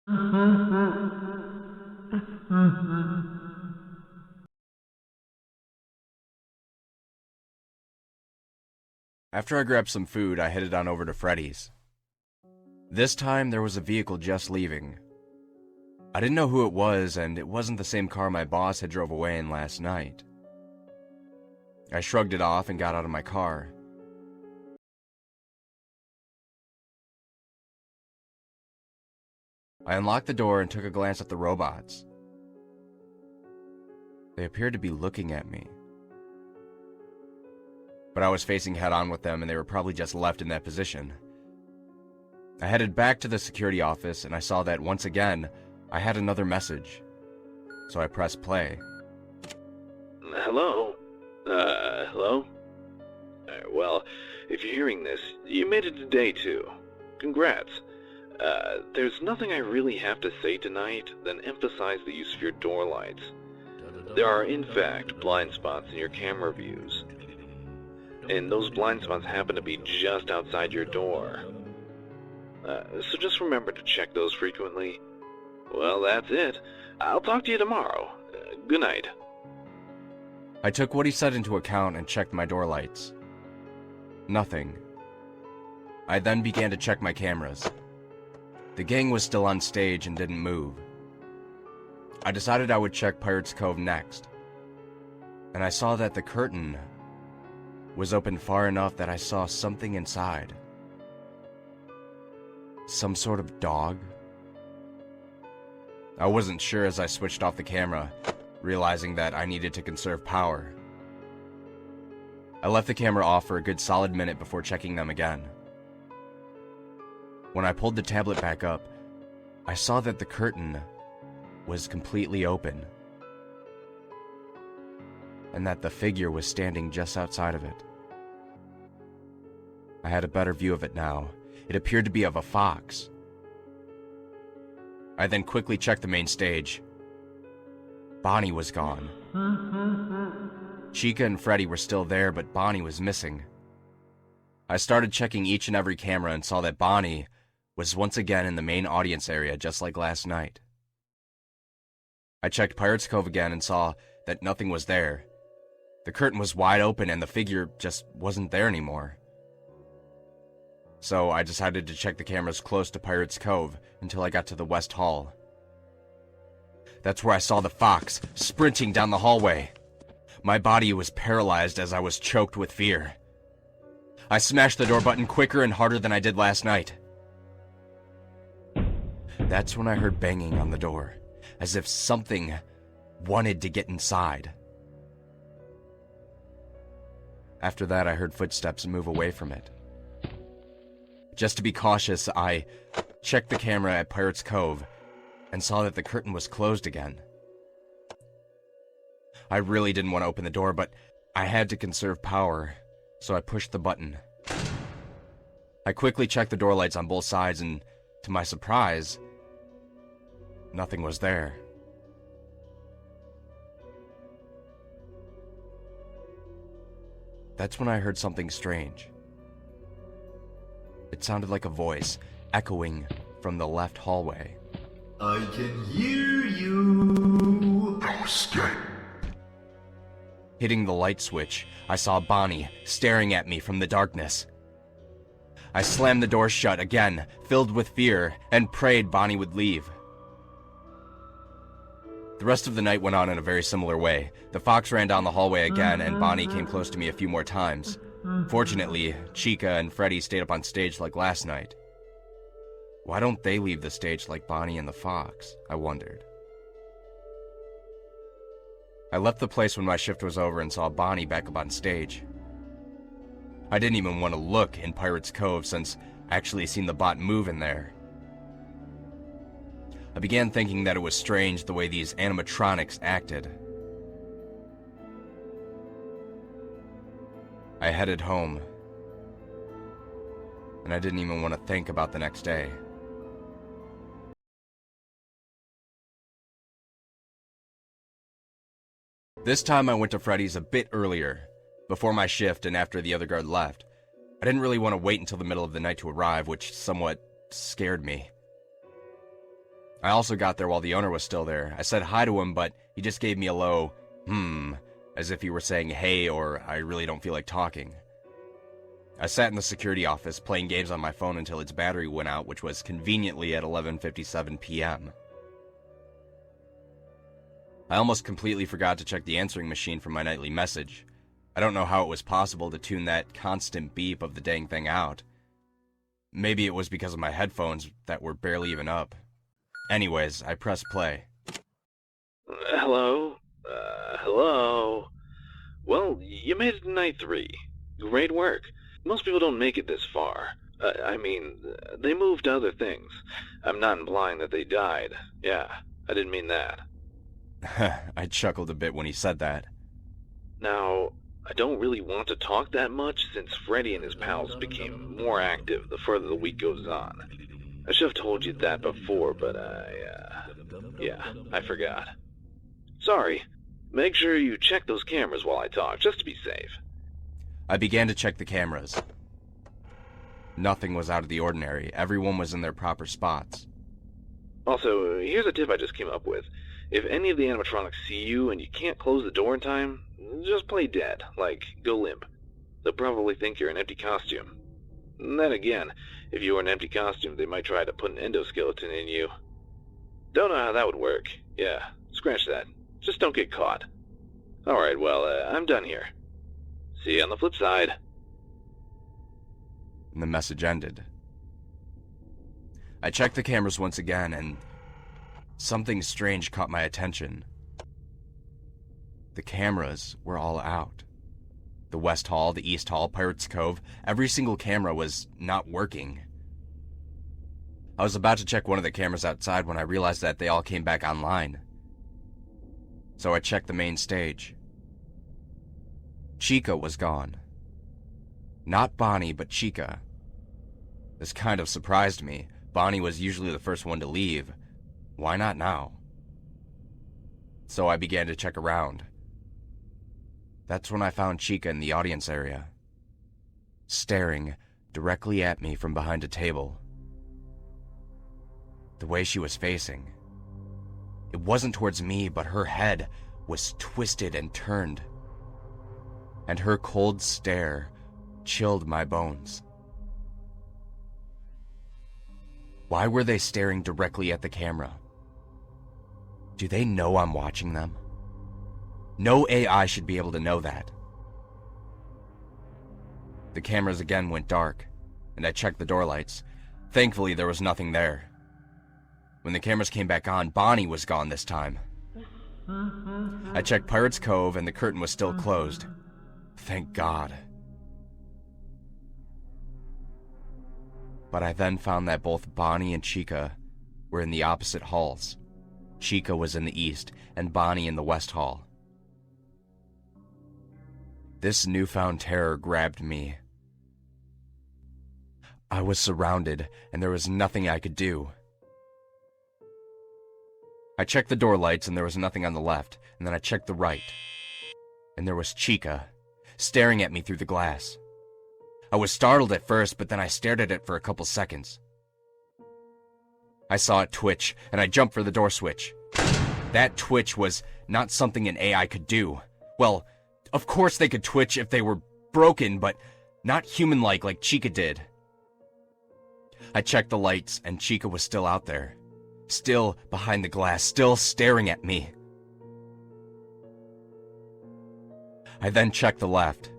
After I grabbed some food, I headed on over to Freddy's. This time, there was a vehicle just leaving. I didn't know who it was, and it wasn't the same car my boss had drove away in last night. I shrugged it off and got out of my car. I unlocked the door and took a glance at the robots. They appeared to be looking at me. But I was facing head-on with them, and they were probably just left in that position. I headed back to the security office, and I saw that, once again, I had another message. So I pressed play. Hello? Hello? Well, if you're hearing this, you made it to day 2. Congrats. There's nothing I really have to say tonight than emphasize the use of your door lights. There are, in fact, blind spots in your camera views. And those blind spots happen to be just outside your door. So just remember to check those frequently. Well, that's it. I'll talk to you tomorrow. Good night. I took what he said into account and checked my door lights. Nothing. I then began to check my cameras. The gang was still on stage and didn't move. I decided I would check Pirates Cove next. And I saw that the curtain was open far enough that I saw something inside. Some sort of dog? I wasn't sure as I switched off the camera, realizing that I needed to conserve power. I left the camera off for a good solid minute before checking them again. When I pulled the tablet back up, I saw that the curtain was completely open, and that the figure was standing just outside of it. I had a better view of it now. It appeared to be of a fox. I then quickly checked the main stage. Bonnie was gone. Chica and Freddy were still there, but Bonnie was missing. I started checking each and every camera and saw that Bonnie was once again in the main audience area, just like last night. I checked Pirates Cove again and saw that nothing was there. The curtain was wide open and the figure just wasn't there anymore. So I decided to check the cameras close to Pirates Cove until I got to the West Hall. That's where I saw the fox sprinting down the hallway. My body was paralyzed as I was choked with fear. I smashed the door button quicker and harder than I did last night. That's when I heard banging on the door, as if something wanted to get inside. After that, I heard footsteps move away from it. Just to be cautious, I checked the camera at Pirates Cove and saw that the curtain was closed again. I really didn't want to open the door, but I had to conserve power, so I pushed the button. I quickly checked the door lights on both sides, and to my surprise, nothing was there. That's when I heard something strange. It sounded like a voice echoing from the left hallway. I can hear you. Don't escape. Hitting the light switch, I saw Bonnie staring at me from the darkness. I slammed the door shut again, filled with fear, and prayed Bonnie would leave. The rest of the night went on in a very similar way. The fox ran down the hallway again, and Bonnie came close to me a few more times. Fortunately, Chica and Freddy stayed up on stage like last night. Why don't they leave the stage like Bonnie and the fox? I wondered. I left the place when my shift was over and saw Bonnie back up on stage. I didn't even want to look in Pirates Cove since I actually seen the bot move in there. I began thinking that it was strange the way these animatronics acted. I headed home, and I didn't even want to think about the next day. This time I went to Freddy's a bit earlier, before my shift and after the other guard left. I didn't really want to wait until the middle of the night to arrive, which somewhat scared me. I also got there while the owner was still there. I said hi to him, but he just gave me a low, as if he were saying hey or I really don't feel like talking. I sat in the security office playing games on my phone until its battery went out, which was conveniently at 11:57 p.m. I almost completely forgot to check the answering machine for my nightly message. I don't know how it was possible to tune that constant beep of the dang thing out. Maybe it was because of my headphones that were barely even up. Anyways, I pressed play. Hello? Hello? Well, you made it to night 3. Great work. Most people don't make it this far. They moved to other things. I'm not implying that they died. Yeah, I didn't mean that. I chuckled a bit when he said that. Now, I don't really want to talk that much since Freddy and his pals became more active the further the week goes on. I should have told you that before, but I forgot. Sorry. Make sure you check those cameras while I talk, just to be safe. I began to check the cameras. Nothing was out of the ordinary. Everyone was in their proper spots. Also, here's a tip I just came up with. If any of the animatronics see you and you can't close the door in time, just play dead, like go limp. They'll probably think you're an empty costume. And then again, if you were an empty costume, they might try to put an endoskeleton in you. Don't know how that would work. Yeah, scratch that. Just don't get caught. Alright, well, I'm done here. See you on the flip side. And the message ended. I checked the cameras once again, and something strange caught my attention. The cameras were all out. The West Hall, the East Hall, Pirates Cove, every single camera was not working. I was about to check one of the cameras outside when I realized that they all came back online. So I checked the main stage. Chica was gone. Not Bonnie, but Chica. This kind of surprised me. Bonnie was usually the first one to leave. Why not now? So I began to check around. That's when I found Chica in the audience area, staring directly at me from behind a table. The way she was facing, it wasn't towards me, but her head was twisted and turned, and her cold stare chilled my bones. Why were they staring directly at the camera? Do they know I'm watching them? No AI should be able to know that. The cameras again went dark, and I checked the door lights. Thankfully, there was nothing there. When the cameras came back on, Bonnie was gone this time. I checked Pirates Cove, and the curtain was still closed. Thank God. But I then found that both Bonnie and Chica were in the opposite halls. Chica was in the east, and Bonnie in the west hall. This newfound terror grabbed me. I was surrounded, and there was nothing I could do. I checked the door lights, and there was nothing on the left, and then I checked the right. And there was Chica, staring at me through the glass. I was startled at first, but then I stared at it for a couple seconds. I saw it twitch, and I jumped for the door switch. That twitch was not something an AI could do. Well, of course they could twitch if they were broken, but not human-like like Chica did. I checked the lights, and Chica was still out there. Still behind the glass, still staring at me. I then checked the left,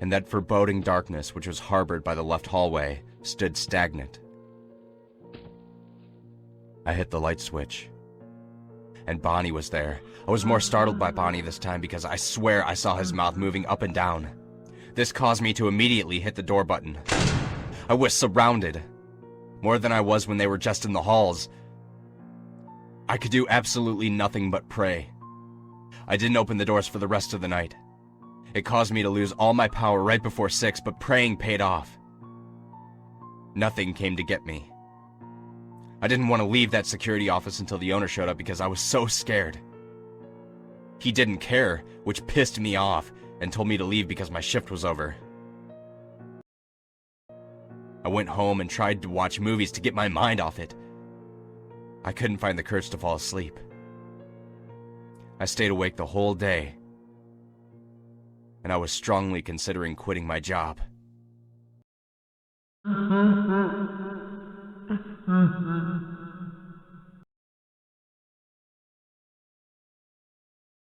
and that foreboding darkness which was harbored by the left hallway stood stagnant. I hit the light switch, and Bonnie was there. I was more startled by Bonnie this time because I swear I saw his mouth moving up and down. This caused me to immediately hit the door button. I was surrounded, more than I was when they were just in the halls. I could do absolutely nothing but pray. I didn't open the doors for the rest of the night. It caused me to lose all my power right before 6, but praying paid off. Nothing came to get me. I didn't want to leave that security office until the owner showed up because I was so scared. He didn't care, which pissed me off, and told me to leave because my shift was over. I went home and tried to watch movies to get my mind off it. I couldn't find the courage to fall asleep. I stayed awake the whole day, and I was strongly considering quitting my job.